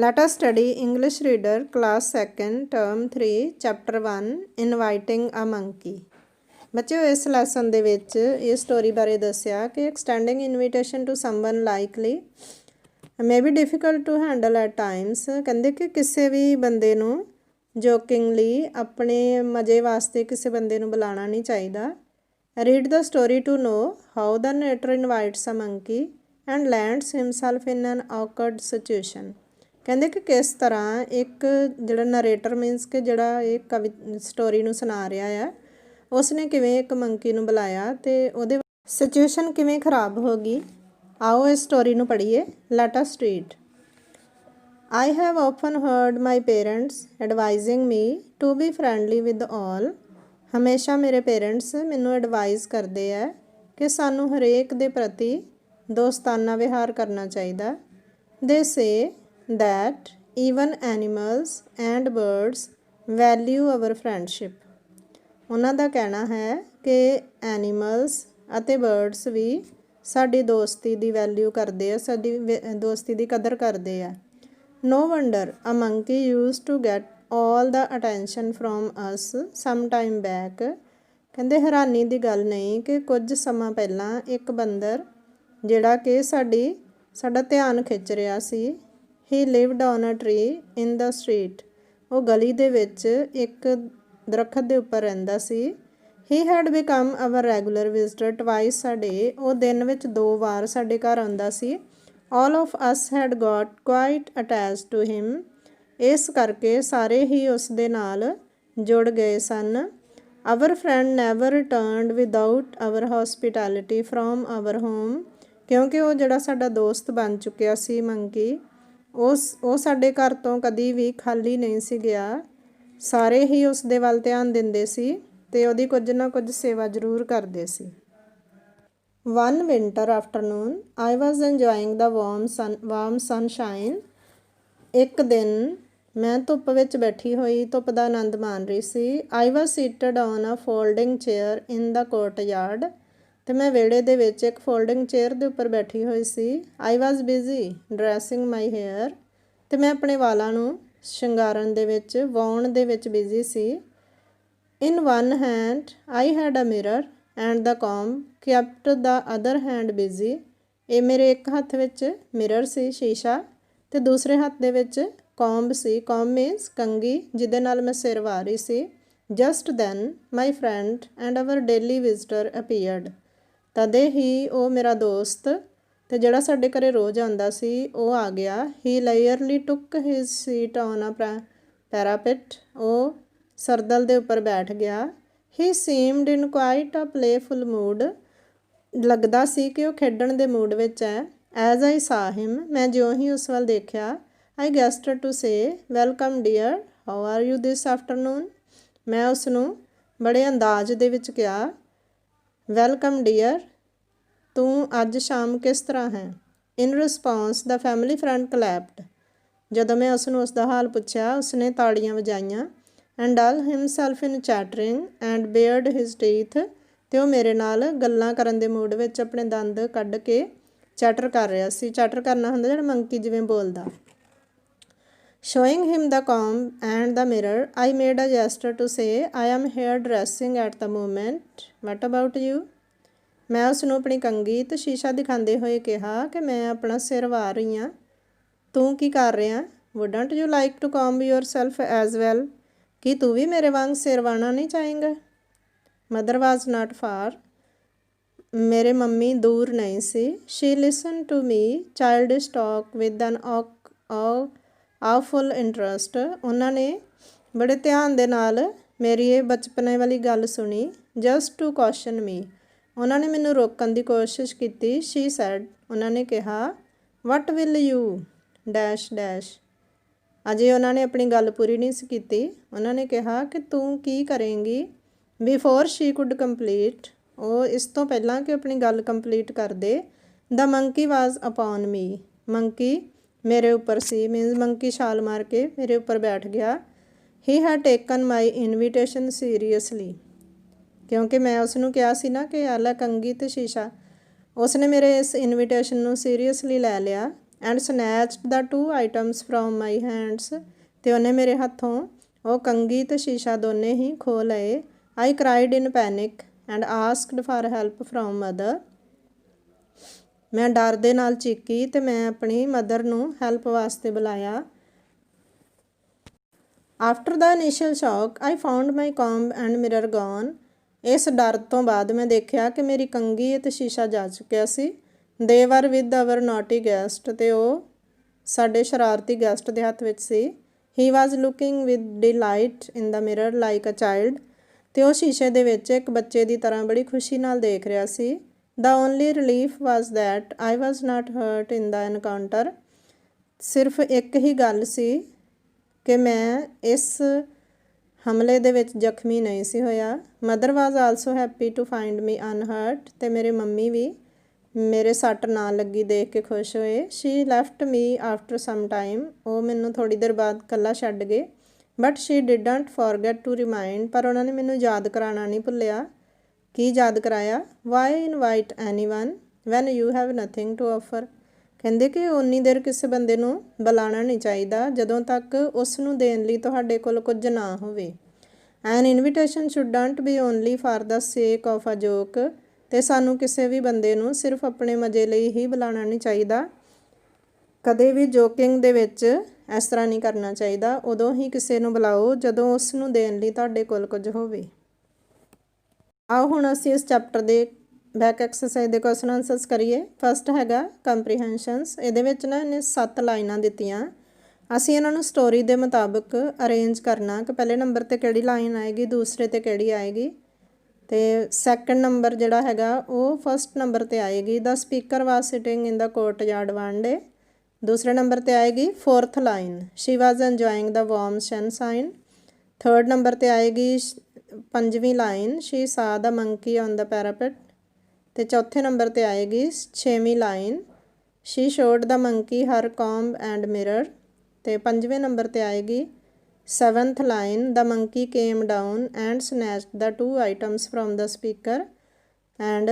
Let us study English Reader Class 2nd Term 3 Chapter 1 Inviting a Monkey। ਬੱਚਿਓ ਇਸ lesson ਦੇ ਵਿੱਚ ਇਹ ਸਟੋਰੀ ਬਾਰੇ ਦੱਸਿਆ ਕਿ extending invitation to someone likely may be difficult to handle at times। ਕਹਿੰਦੇ ਕਿ ਕਿਸੇ ਵੀ ਬੰਦੇ ਨੂੰ jokingly ਆਪਣੇ ਮਜ਼ੇ ਵਾਸਤੇ ਕਿਸੇ ਬੰਦੇ ਨੂੰ ਬੁਲਾਉਣਾ ਨਹੀਂ ਚਾਹੀਦਾ। Read the story to know how the narrator invites a monkey and lands himself in an awkward situation। ਕਹਿੰਦੇ ਕਿ ਕਿਸ ਤਰ੍ਹਾਂ ਇੱਕ ਜਿਹੜਾ ਨਰੇਟਰ ਮੀਨਸ ਕਿ ਜਿਹੜਾ ਇਹ ਸਟੋਰੀ ਨੂੰ ਸੁਣਾ ਰਿਹਾ ਆ ਉਸਨੇ ਕਿਵੇਂ ਇੱਕ ਮੰਕੀ ਨੂੰ ਬੁਲਾਇਆ ਅਤੇ ਉਹਦੇ ਸਿਚੁਏਸ਼ਨ ਕਿਵੇਂ ਖਰਾਬ ਹੋ ਗਈ। ਆਓ ਇਸ ਸਟੋਰੀ ਨੂੰ ਪੜ੍ਹੀਏ। Let us read. I have often heard my parents advising me to be friendly with all। ਹਮੇਸ਼ਾ ਮੇਰੇ ਪੇਰੈਂਟਸ ਮੈਨੂੰ ਐਡਵਾਈਜ਼ ਕਰਦੇ ਆ ਕਿ ਸਾਨੂੰ ਹਰੇਕ ਦੇ ਪ੍ਰਤੀ ਦੋਸਤਾਨਾ ਵਿਹਾਰ ਕਰਨਾ ਚਾਹੀਦਾ। They say that even animals and birds value our friendship। ਉਹਨਾਂ ਦਾ ਕਹਿਣਾ ਹੈ ਕਿ ਐਨੀਮਲਸ ਅਤੇ ਬਰਡਸ ਵੀ ਸਾਡੀ ਦੋਸਤੀ ਦੀ ਵੈਲਿਊ ਕਰਦੇ ਆ, ਸਾਡੀ ਦੋਸਤੀ ਦੀ ਕਦਰ ਕਰਦੇ ਆ। No wonder a monkey used to get all the attention from us some time back। ਕਹਿੰਦੇ ਹੈਰਾਨੀ ਦੀ ਗੱਲ ਨਹੀਂ ਕਿ ਕੁਝ ਸਮਾਂ ਪਹਿਲਾਂ ਇੱਕ ਬੰਦਰ ਜਿਹੜਾ ਕਿ ਸਾਡਾ ਧਿਆਨ ਖਿੱਚ ਰਿਹਾ ਸੀ। He lived on a tree in the street। ਉਹ ਗਲੀ ਦੇ ਵਿੱਚ ਇੱਕ ਦਰਖਤ ਦੇ ਉੱਪਰ ਰਹਿੰਦਾ ਸੀ। He had become our regular visitor twice a day। ਉਹ ਦਿਨ ਵਿੱਚ 2 ਵਾਰ ਸਾਡੇ ਘਰ ਆਉਂਦਾ ਸੀ। All of us had got quite attached to him। ਇਸ ਕਰਕੇ ਸਾਰੇ ਹੀ ਉਸ ਦੇ ਨਾਲ ਜੁੜ ਗਏ ਸਨ। Our friend never returned without our hospitality from our home। ਕਿਉਂਕਿ ਉਹ ਜਿਹੜਾ ਸਾਡਾ ਦੋਸਤ ਬਣ ਚੁੱਕਿਆ ਸੀ ਮੰਕੀ, ਉਹ ਸਾਡੇ ਘਰ ਤੋਂ ਕਦੀ ਵੀ ਖਾਲੀ ਨਹੀਂ ਸੀ ਗਿਆ। ਸਾਰੇ ਹੀ ਉਸ ਦੇ ਵੱਲ ਧਿਆਨ ਦਿੰਦੇ ਸੀ ਅਤੇ ਉਹਦੀ ਕੁਝ ਨਾ ਕੁਝ ਸੇਵਾ ਜ਼ਰੂਰ ਕਰਦੇ ਸੀ। One winter afternoon I was enjoying the warm sunshine। ਇੱਕ ਦਿਨ ਮੈਂ ਧੁੱਪ ਵਿੱਚ ਬੈਠੀ ਹੋਈ ਧੁੱਪ ਦਾ ਆਨੰਦ ਮਾਣ ਰਹੀ ਸੀ। I was seated on a folding chair in the courtyard। ਅਤੇ ਮੈਂ ਵਿਹੜੇ ਦੇ ਵਿੱਚ ਇੱਕ ਫੋਲਡਿੰਗ ਚੇਅਰ ਦੇ ਉੱਪਰ ਬੈਠੀ ਹੋਈ ਸੀ। I was busy dressing my hair। ਅਤੇ ਮੈਂ ਆਪਣੇ ਵਾਲਾਂ ਨੂੰ ਸ਼ਿੰਗਾਰਨ ਦੇ ਵਿੱਚ ਵਾਉਣ ਦੇ ਵਿੱਚ busy C. In one hand I had a mirror and the comb kept the other hand busy। ਇਹ ਮੇਰੇ ਇੱਕ ਹੱਥ ਵਿੱਚ ਮਿਰਰ ਸੀ, ਸ਼ੀਸ਼ਾ, ਅਤੇ ਦੂਸਰੇ ਹੱਥ ਦੇ ਵਿੱਚ ਕੌਂਬ ਸੀ। ਕੌਂਬ ਮੀਨਸ ਕੰਘੀ, ਜਿਹਦੇ ਨਾਲ ਮੈਂ ਸਿਰ ਵਾਹ ਰਹੀ ਸੀ। Just then my friend and our daily visitor appeared। ਤਦੇ ਹੀ ਉਹ ਮੇਰਾ ਦੋਸਤ ਅਤੇ ਜਿਹੜਾ ਸਾਡੇ ਘਰ ਰੋਜ਼ ਆਉਂਦਾ ਸੀ ਉਹ ਆ ਗਿਆ। He layerly took his seat on a parapet। ਉਹ ਸਰਦਲ ਦੇ ਉੱਪਰ ਬੈਠ ਗਿਆ। He seemed in quite a playful mood। ਲੱਗਦਾ ਸੀ ਕਿ ਉਹ ਖੇਡਣ ਦੇ ਮੂਡ ਵਿੱਚ ਹੈ। As I saw him ਮੈਂ ਜਿਉਂ ਹੀ ਉਸ ਵੱਲ ਦੇਖਿਆ I guessed to say welcome dear how are you this afternoon। ਮੈਂ ਉਸ ਨੂੰ ਬੜੇ ਅੰਦਾਜ਼ ਦੇ ਵਿੱਚ ਕਿਹਾ ਵੈਲਕਮ ਡੀਅਰ, ਤੂੰ ਅੱਜ ਸ਼ਾਮ ਕਿਸ ਤਰ੍ਹਾਂ ਹੈ। ਇਨ ਰਿਸਪੌਂਸ ਦਾ ਫੈਮਿਲੀ ਫਰੈਂਡ ਕਲੈਪਡ। ਜਦੋਂ ਮੈਂ ਉਸ ਨੂੰ ਉਸ ਦਾ ਹਾਲ ਪੁੱਛਿਆ ਉਸਨੇ ਤਾੜੀਆਂ ਵਜਾਈਆਂ। And all himself in chattering and bared his teeth। ਅਤੇ ਉਹ ਮੇਰੇ ਨਾਲ ਗੱਲਾਂ ਕਰਨ ਦੇ ਮੂਡ ਵਿੱਚ ਆਪਣੇ ਦੰਦ ਕੱਢ ਕੇ ਚੈਟਰ ਕਰ ਰਿਹਾ ਸੀ। ਚੈਟਰ ਕਰਨਾ ਹੁੰਦਾ ਜਿਹੜਾ ਮੰਕੀ ਜਿਵੇਂ ਬੋਲਦਾ। Showing him the comb and the mirror I made a gesture to say I am hair dressing at the moment। What about you। ਮੈਂ ਉਸ ਨੂੰ ਆਪਣੀ ਕੰਘੀ ਅਤੇ ਸ਼ੀਸ਼ਾ ਦਿਖਾਉਂਦੇ ਹੋਏ ਕਿਹਾ ਕਿ ਮੈਂ ਆਪਣਾ ਸਿਰ ਵਾਹ ਰਹੀ ਹਾਂ। ਤੂੰ ਕੀ ਕਰ ਰਿਹਾ। Wouldn't you like to comb yourself as well। ਕੀ ਤੂੰ ਵੀ ਮੇਰੇ ਵਾਂਗ ਸਿਰ ਵਾਹਣਾ ਨਹੀਂ ਚਾਹੇਂਗਾ। Mother was not far। ਮੇਰੇ ਮੰਮੀ ਦੂਰ ਨਹੀਂ ਸੀ। She listened to me childish talk with an awful interest। ਉਹਨਾਂ ਨੇ ਬੜੇ ਧਿਆਨ ਦੇ ਨਾਲ ਮੇਰੀ ਇਹ ਬਚਪਨੇ ਵਾਲੀ ਗੱਲ ਸੁਣੀ। Just to caution me। ਉਹਨਾਂ ਨੇ ਮੈਨੂੰ ਰੋਕਣ ਦੀ ਕੋਸ਼ਿਸ਼ ਕੀਤੀ। She said। ਉਹਨਾਂ ਨੇ ਕਿਹਾ What will you dash dash। ਅਜੇ ਉਹਨਾਂ ਨੇ ਆਪਣੀ ਗੱਲ ਪੂਰੀ ਨਹੀਂ ਸੀ ਕੀਤੀ। ਉਹਨਾਂ ਨੇ ਕਿਹਾ ਕਿ ਤੂੰ ਕੀ ਕਰੇਂਗੀ। Before she could complete। ਉਹ ਇਸ ਤੋਂ ਪਹਿਲਾਂ ਕਿ ਆਪਣੀ ਗੱਲ ਕੰਪਲੀਟ ਕਰਦੇ The monkey was upon me। Monkey ਮੇਰੇ ਉੱਪਰ ਸੀ ਮੀਨਸ ਮੰਕੀ ਛਾਲ ਮਾਰ ਕੇ ਮੇਰੇ ਉੱਪਰ ਬੈਠ ਗਿਆ। He had taken my invitation seriously। ਕਿਉਂਕਿ ਮੈਂ ਉਸ ਨੂੰ ਕਿਹਾ ਸੀ ਨਾ ਕਿ ਆਲਾ ਕੰਘੀ ਅਤੇ ਸ਼ੀਸ਼ਾ। ਉਸਨੇ ਮੇਰੇ ਇਸ ਇਨਵੀਟੇਸ਼ਨ ਨੂੰ ਸੀਰੀਅਸਲੀ ਲੈ ਲਿਆ। And snatched the 2 items from my hands, ਅਤੇ ਉਹਨੇ ਮੇਰੇ ਹੱਥੋਂ ਉਹ ਕੰਘੀ ਅਤੇ ਸ਼ੀਸ਼ਾ ਦੋਨੇ ਹੀ ਖੋਹ ਲਏ। I cried in panic and asked for help from mother, ਮੈਂ ਡਰ ਦੇ ਨਾਲ ਚੀਕੀ ਅਤੇ ਮੈਂ ਆਪਣੀ ਮਦਰ ਨੂੰ ਹੈਲਪ ਵਾਸਤੇ ਬੁਲਾਇਆ। After the initial shock I found my comb and mirror gone, ਇਸ ਡਰ ਤੋਂ ਬਾਅਦ ਮੈਂ ਦੇਖਿਆ ਕਿ ਮੇਰੀ ਕੰਘੀ ਅਤੇ ਸ਼ੀਸ਼ਾ ਜਾ ਚੁੱਕਿਆ ਸੀ। ਦੇ ਵਰ ਵਿਦ ਅਵਰ ਨੋਟੀ ਗੈਸਟ, ਅਤੇ ਉਹ ਸਾਡੇ ਸ਼ਰਾਰਤੀ ਗੈਸਟ ਦੇ ਹੱਥ ਵਿੱਚ ਸੀ। He was looking with delight in the mirror like a child, ਅਤੇ ਉਹ ਸ਼ੀਸ਼ੇ ਦੇ ਵਿੱਚ ਇੱਕ ਬੱਚੇ ਦੀ ਤਰ੍ਹਾਂ ਬੜੀ ਖੁਸ਼ੀ ਨਾਲ ਦੇਖ ਰਿਹਾ ਸੀ। The only relief was that I was not hurt in the encounter, ਸਿਰਫ ਇੱਕ ਹੀ ਗੱਲ ਸੀ ਕਿ ਮੈਂ ਇਸ ਹਮਲੇ ਦੇ ਵਿੱਚ ਜ਼ਖਮੀ ਨਹੀਂ ਸੀ ਹੋਇਆ। Mother was also happy to find me unhurt, ਅਤੇ ਮੇਰੇ ਮੰਮੀ ਵੀ ਮੇਰੇ ਸੱਟ ਨਾ ਲੱਗੀ ਦੇਖ ਕੇ ਖੁਸ਼ ਹੋਏ। She left me after some time, ਉਹ ਮੈਨੂੰ ਥੋੜ੍ਹੀ ਦੇਰ ਬਾਅਦ ਇਕੱਲਾ ਛੱਡ ਗਏ। But she didn't forget to remind, ਪਰ ਉਹਨਾਂ ਨੇ ਮੈਨੂੰ ਯਾਦ ਕਰਾਉਣਾ ਨਹੀਂ ਭੁੱਲਿਆ। ਕੀ ਯਾਦ ਕਰਾਇਆ? Why invite anyone when you have nothing to offer, ਕਹਿੰਦੇ ਕਿ ਓਨੀ ਦੇਰ ਕਿਸੇ ਬੰਦੇ ਨੂੰ ਬੁਲਾਉਣਾ ਨਹੀਂ ਚਾਹੀਦਾ ਜਦੋਂ ਤੱਕ ਉਸ ਨੂੰ ਦੇਣ ਲਈ ਤੁਹਾਡੇ ਕੋਲ ਕੁਝ ਨਾ ਹੋਵੇ। An invitation shouldn't be only for the sake of ਅ ਜੋਕ, ਅਤੇ ਸਾਨੂੰ ਕਿਸੇ ਵੀ ਬੰਦੇ ਨੂੰ ਸਿਰਫ ਆਪਣੇ ਮਜ਼ੇ ਲਈ ਹੀ ਬੁਲਾਉਣਾ ਨਹੀਂ ਚਾਹੀਦਾ। ਕਦੇ ਵੀ ਜੋਕਿੰਗ ਦੇ ਵਿੱਚ ਇਸ ਤਰ੍ਹਾਂ ਨਹੀਂ ਕਰਨਾ ਚਾਹੀਦਾ। ਉਦੋਂ ਹੀ ਕਿਸੇ ਨੂੰ ਬੁਲਾਓ ਜਦੋਂ ਉਸ ਨੂੰ ਦੇਣ ਲਈ ਤੁਹਾਡੇ ਕੋਲ ਕੁਝ ਹੋਵੇ। ਆਓ ਹੁਣ ਅਸੀਂ ਇਸ ਚੈਪਟਰ ਦੇ ਬੈਕ ਐਕਸਰਸਾਈਜ਼ ਦੇ ਕੁਐਸਚਨ ਆਨਸਰਸ ਕਰੀਏ। ਫਸਟ ਹੈਗਾ ਕੰਪਰੀਹੈਂਸ਼ਨਸ, ਇਹਦੇ ਵਿੱਚ ਨਾ ਇਹਨੇ 7 ਲਾਈਨਾਂ ਦਿੱਤੀਆਂ, ਅਸੀਂ ਇਹਨਾਂ ਨੂੰ ਸਟੋਰੀ ਦੇ ਮੁਤਾਬਕ ਅਰੇਂਜ ਕਰਨਾ ਕਿ ਪਹਿਲੇ ਨੰਬਰ 'ਤੇ ਕਿਹੜੀ ਲਾਈਨ ਆਏਗੀ, ਦੂਸਰੇ 'ਤੇ ਕਿਹੜੀ ਆਏਗੀ, ਅਤੇ ਸੈਕਿੰਡ ਨੰਬਰ ਜਿਹੜਾ ਹੈਗਾ ਉਹ ਫਸਟ ਨੰਬਰ 'ਤੇ ਆਏਗੀ। The speaker was sitting in the courtyard one day, ਦੂਸਰੇ ਨੰਬਰ 'ਤੇ ਆਏਗੀ fourth line she was enjoying the warm sunshine. Third number 'ਤੇ ਆਏਗੀ ਪੰਜਵੀਂ ਲਾਈਨ ਸ਼ੀ ਸਾ ਦਾ ਮੰਕੀ ਔਨ ਦਾ ਪੈਰਾਪਿਟ, ਅਤੇ ਚੌਥੇ ਨੰਬਰ 'ਤੇ ਆਏਗੀ 6ਵੀਂ line she showed the monkey her comb and mirror, ਅਤੇ 5ਵੇਂ ਨੰਬਰ 'ਤੇ ਆਏਗੀ 7th line the monkey came down and snatched the 2 items from the speaker, and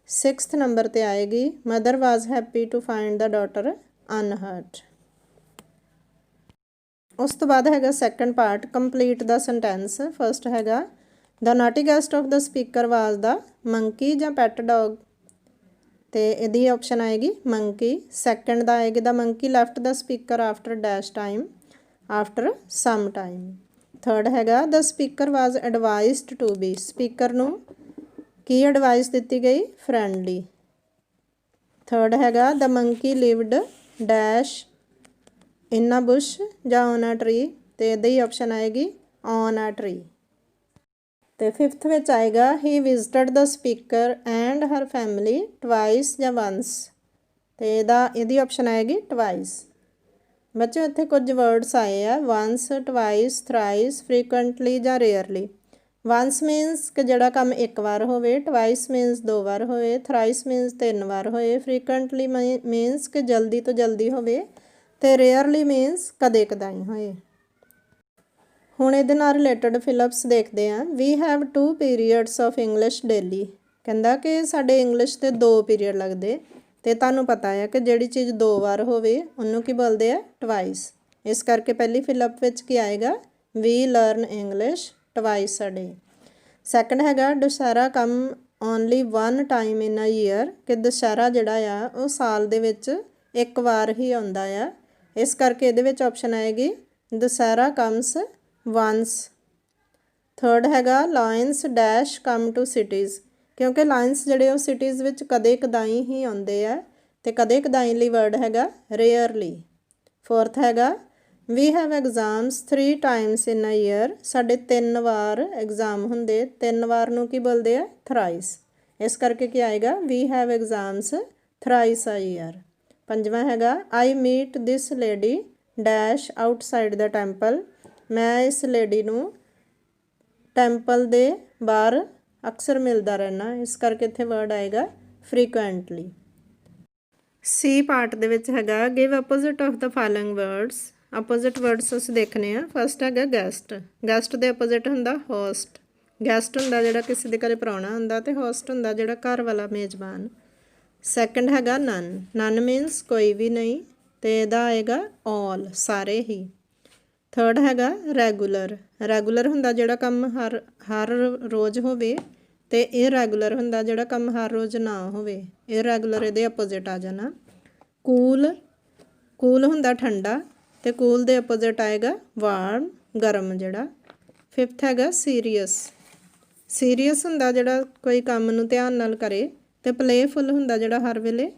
6th number 'ਤੇ ਆਏਗੀ mother was happy to find the daughter unhurt. ਉਸ ਤੋਂ ਬਾਅਦ ਹੈਗਾ second part complete the sentence. First ਹੈਗਾ the naughty guest of the speaker was the monkey ਜਾਂ pet dog, ਅਤੇ ਇਹਦੀ ਆਪਸ਼ਨ ਆਏਗੀ ਮੰਕੀ। ਸੈਕਿੰਡ ਦਾ ਆਏਗੀ the monkey left the speaker after dash time after some time. Third ਹੈਗਾ the speaker was advised to be, speaker ਨੂੰ ਕੀ advice ਦਿੱਤੀ ਗਈ? ਫਰੈਂਡਲੀ। ਥਰਡ ਹੈਗਾ the monkey lived dash in a bush ਜਾਂ on a tree, ਅਤੇ ਇਹਦੀ option ਆਏਗੀ ਔਨ ਅ ਟਰੀ। ਅਤੇ ਫਿਫਥ ਵਿੱਚ ਆਏਗਾ he visited the speaker and her family twice ਜਾਂ ਵੰਸ, ਅਤੇ ਇਹਦੀ ਆਪਸ਼ਨ ਆਏਗੀ ਟਵਾਈਸ। ਬੱਚੇ ਇੱਥੇ ਕੁਝ ਵਰਡਸ ਆਏ ਆ ਵੰਸ, ਟਵਾਈਸ, ਥਰਾਈਸ, ਫਰੀਕੁਐਂਟਲੀ ਜਾਂ ਰੇਅਰਲੀ। ਵੰਸ ਮੀਨਸ ਕਿ ਜਿਹੜਾ ਕੰਮ ਇੱਕ ਵਾਰ ਹੋਵੇ, ਟਵਾਈਸ ਮੀਨਸ 2 ਵਾਰ ਹੋਏ, ਥਰਾਈਸ ਮੀਨਸ 3 ਵਾਰ ਹੋਏ, ਫਰੀਕੁਐਂਟਲੀ ਮੀਨਸ ਕਿ ਜਲਦੀ ਤੋਂ ਜਲਦੀ ਹੋਵੇ, ਅਤੇ ਰੇਅਰਲੀ ਮੀਨਸ ਕਦੇ ਕਦਾਈ ਹੋਏ। ਹੁਣ ਇਹਦੇ ਨਾਲ ਰਿਲੇਟਡ ਫਿਲਪਸ ਦੇਖਦੇ ਹਾਂ। We have 2 periods of English daily, ਕਹਿੰਦਾ ਕਿ ਸਾਡੇ ਇੰਗਲਿਸ਼ ਦੇ 2 ਪੀਰੀਅਡ ਲੱਗਦੇ, ਅਤੇ ਤੁਹਾਨੂੰ ਪਤਾ ਹੈ ਕਿ ਜਿਹੜੀ ਚੀਜ਼ 2 ਵਾਰ ਹੋਵੇ ਉਹਨੂੰ ਕੀ ਬੋਲਦੇ ਆ? ਟਵਾਈਸ। ਇਸ ਕਰਕੇ ਪਹਿਲੀ ਫਿਲਪ ਵਿੱਚ ਕੀ ਆਏਗਾ? We learn English twice a day. Second ਹੈਗਾ Dussehra come only 1 time in a year, ਕਿ ਦੁਸਹਿਰਾ ਜਿਹੜਾ ਆ ਉਹ ਸਾਲ ਦੇ ਵਿੱਚ ਇੱਕ ਵਾਰ ਹੀ ਆਉਂਦਾ ਆ। ਇਸ ਕਰਕੇ ਇਹਦੇ ਵਿੱਚ ਆਪਸ਼ਨ ਆਏਗੀ ਦੁਸਹਿਰਾ ਕਮਸ ਵੰਸ। ਥਰਡ ਹੈਗਾ lions dash come to cities, ਕਿਉਂਕਿ ਲਾਇਨਸ ਜਿਹੜੇ ਉਹ ਸਿਟੀਜ਼ ਵਿੱਚ ਕਦੇ ਕਦਾਈ ਹੀ ਆਉਂਦੇ ਆ, ਅਤੇ ਕਦੇ ਕਦਾਈ ਲਈ ਵਰਡ ਹੈਗਾ ਰੇਅਰਲੀ। ਫੋਰਥ ਹੈਗਾ we have exams 3 times in a year, ਸਾਡੇ 3 ਵਾਰ ਐਗਜ਼ਾਮ ਹੁੰਦੇ, 3 ਵਾਰ ਨੂੰ ਕੀ ਬੋਲਦੇ ਆ? ਥਰਾਈਸ। ਇਸ ਕਰਕੇ ਕੀ ਆਏਗਾ? We have exams thrice a year. ਪੰਜਵਾਂ ਹੈਗਾ I meet this lady dash outside the temple, ਮੈਂ ਇਸ ਲੇਡੀ ਨੂੰ ਟੈਂਪਲ ਦੇ ਬਾਹਰ ਅਕਸਰ ਮਿਲਦਾ ਰਹਿਣਾ, ਇਸ ਕਰਕੇ ਇੱਥੇ ਵਰਡ ਆਏਗਾ ਫਰੀਕੁਐਂਟਲੀ। ਸੀ ਪਾਰਟ ਦੇ ਵਿੱਚ ਹੈਗਾ give opposite of the following words, opposite words ਅਸੀਂ ਦੇਖਣੇ ਆ। ਫਸਟ ਹੈਗਾ ਗੈਸਟ, ਗੈਸਟ ਦੇ ਅਪੋਜ਼ਿਟ ਹੁੰਦਾ ਹੋਸਟ। ਗੈਸਟ ਹੁੰਦਾ ਜਿਹੜਾ ਕਿਸੇ ਦੇ ਘਰੇ ਪ੍ਰਾਹੁਣਾ ਹੁੰਦਾ, ਅਤੇ ਹੋਸਟ ਹੁੰਦਾ ਜਿਹੜਾ ਘਰ ਵਾਲਾ ਮੇਜ਼ਬਾਨ। ਸੈਕਿੰਡ ਹੈਗਾ ਨਨ, ਨਨ ਮੀਨਸ ਕੋਈ ਵੀ ਨਹੀਂ। ਤੇ ਇਹਦਾ ਆਏਗਾ all, ਸਾਰੇ ਹੀ। ਥਰਡ ਹੈਗਾ ਰੈਗੂਲਰ। ਰੈਗੂਲਰ ਹੁੰਦਾ ਜਿਹੜਾ ਕੰਮ ਹਰ ਰੋਜ਼ ਹੋਵੇ, ਤੇ ਇਰੈਗੂਲਰ ਹੁੰਦਾ ਜਿਹੜਾ ਕੰਮ ਹਰ ਰੋਜ਼ ਨਾ ਹੋਵੇ। ਇਰੈਗੂਲਰ ਇਹਦੇ ਆਪੋਜ਼ਿਟ ਆ ਜਾਣਾ। ਕੂਲ, ਕੂਲ ਹੁੰਦਾ ਠੰਡਾ, ਤੇ ਕੂਲ ਦੇ ਆਪੋਜ਼ਿਟ ਆਏਗਾ ਵਾਰਮ, ਗਰਮ ਜਿਹੜਾ। ਫਿਫਥ ਹੈਗਾ ਸੀਰੀਅਸ। ਸੀਰੀਅਸ ਹੁੰਦਾ ਜਿਹੜਾ ਕੋਈ ਕੰਮ ਨੂੰ ਧਿਆਨ ਨਾਲ ਕਰੇ, ਤੇ ਪਲੇਫੁੱਲ ਹੁੰਦਾ ਜਿਹੜਾ ਹਰ ਵੇਲੇ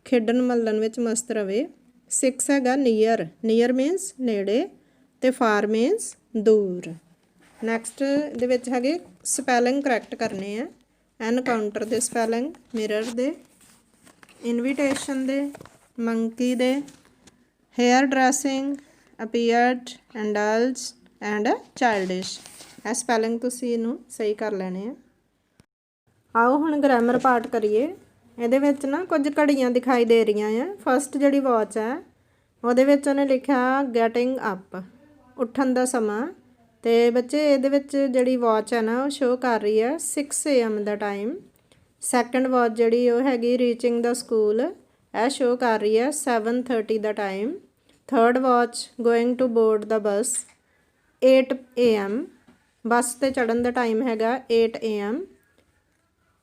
ਖੇਡਣ ਮੱਲਣ ਵਿੱਚ ਮਸਤ ਰਵੇ। 6 ਹੈਗਾ ਨੀਅਰ। ਨੀਅਰ ਮੀਨਸ ਨੇੜੇ, ਤੇ ਫਾਰ ਮੀਨਸ ਦੂਰ। ਨੈਕਸਟ ਦੇ ਵਿੱਚ ਹੈਗੇ ਸਪੈਲਿੰਗ ਕਰੈਕਟ ਕਰਨੇ ਆ। ਐਨਕਾਊਂਟਰ ਦੇ ਸਪੈਲਿੰਗ, ਮਿਰਰ ਦੇ, ਇਨਵੀਟੇਸ਼ਨ ਦੇ, ਮੰਕੀ ਦੇ, hair dressing, appeared, indulge and childish. ਇਹ ਸਪੈਲਿੰਗ ਤੁਸੀਂ ਇਹਨੂੰ ਸਹੀ ਕਰ ਲੈਣੇ ਆ। ਆਓ ਹੁਣ ਗ੍ਰਾਮਰ ਪਾਰਟ ਕਰੀਏ। ਇਹਦੇ ਵਿੱਚ ਨਾ ਕੁਝ ਘੜੀਆਂ ਦਿਖਾਈ ਦੇ ਰਹੀਆਂ ਆ। ਫਸਟ ਜਿਹੜੀ ਵਾਚ ਹੈ ਉਹਦੇ ਵਿੱਚ ਉਹਨੇ ਲਿਖਿਆ ਗੈਟਿੰਗ ਅਪ, ਉੱਠਣ ਦਾ ਸਮਾਂ। ਤੇ ਬੱਚੇ ਇਹਦੇ ਵਿੱਚ ਜਿਹੜੀ ਵਾਚ ਹੈ ਨਾ ਉਹ ਸ਼ੋਅ ਕਰ ਰਹੀ ਹੈ 6 AM ਦਾ ਟਾਈਮ। ਸੈਕੰਡ ਵਾਚ ਜਿਹੜੀ ਉਹ ਹੈਗੀ ਰੀਚਿੰਗ ਦਾ ਸਕੂਲ, ਇਹ ਸ਼ੋਅ ਕਰ ਰਹੀ ਹੈ 7:30 ਦਾ time. Third watch going to board the bus 8 AM, bus 'ਤੇ ਚੜ੍ਹਨ ਦਾ ਟਾਈਮ ਹੈਗਾ 8 AM।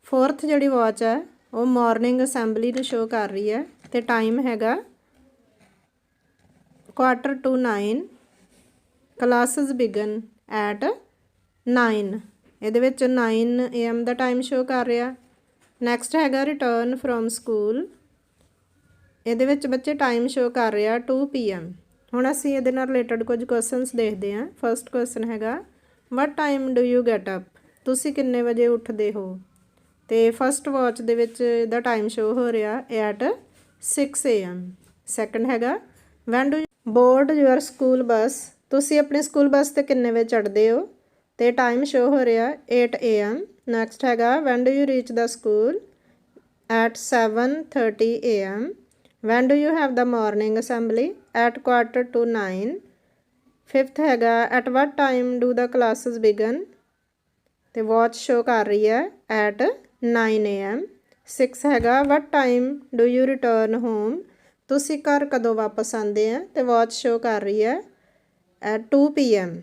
ਫੋਰਥ ਜਿਹੜੀ ਵਾਚ ਹੈ ਉਹ ਮਾਰਨਿੰਗ ਅਸੈਂਬਲੀ ਨੂੰ ਸ਼ੋਅ ਕਰ ਰਹੀ ਹੈ, ਤੇ ਟਾਈਮ ਹੈਗਾ 8:45। ਕਲਾਸਿਸ ਬਿਗਨ ਐਟ 9, ਇਹਦੇ ਵਿੱਚ 9 AM ਦਾ ਟਾਈਮ ਸ਼ੋਅ ਕਰ ਰਿਹਾ। ਨੈਕਸਟ ਹੈਗਾ ਰਿਟਰਨ ਫਰੋਮ ਸਕੂਲ, ਇਹਦੇ ਵਿੱਚ ਬੱਚੇ ਟਾਈਮ ਸ਼ੋਅ ਕਰ ਰਿਹਾ 2 PM। ਹੁਣ ਅਸੀਂ ਇਹਦੇ ਨਾਲ ਰਿਲੇਟਡ ਕੁਝ ਕੁਐਸਚਨਸ ਦੇਖਦੇ ਹਾਂ। ਫਸਟ ਕੁਐਸਚਨ ਹੈਗਾ what time do you get up, ਤੁਸੀਂ ਕਿੰਨੇ ਵਜੇ ਉੱਠਦੇ ਹੋ। ਤੇ ਫਸਟ ਵਾਚ ਦੇ ਵਿੱਚ ਇਹਦਾ ਟਾਈਮ ਸ਼ੋਅ ਹੋ ਰਿਹਾ ਐਟ 6 AM। ਸੈਕੰਡ ਹੈਗਾ when do you board your school bus, ਤੁਸੀਂ ਆਪਣੀ ਸਕੂਲ ਬੱਸ 'ਤੇ ਕਿੰਨੇ ਵਜੇ ਚੜ੍ਹਦੇ ਹੋ, ਤੇ ਟਾਈਮ ਸ਼ੋਅ ਹੋ ਰਿਹਾ 8 AM। ਨੈਕਸਟ ਹੈਗਾ when do you reach the school at 7:30 AM। When do you have the morning assembly at 8:45। Fifth ਹੈਗਾ at what time do the classes begin, ਤੇ ਵਾਚ ਸ਼ੋਅ ਕਰ ਰਹੀ ਹੈ ਐਟ 9 AM। 6 ਹੈਗਾ what time do you return home, ਤੁਸੀਂ ਘਰ ਕਦੋਂ ਵਾਪਸ ਆਉਂਦੇ ਆ, ਤੇ ਵਾਚ ਸ਼ੋਅ ਕਰ ਰਹੀ ਹੈ ਐਟ 2 PM।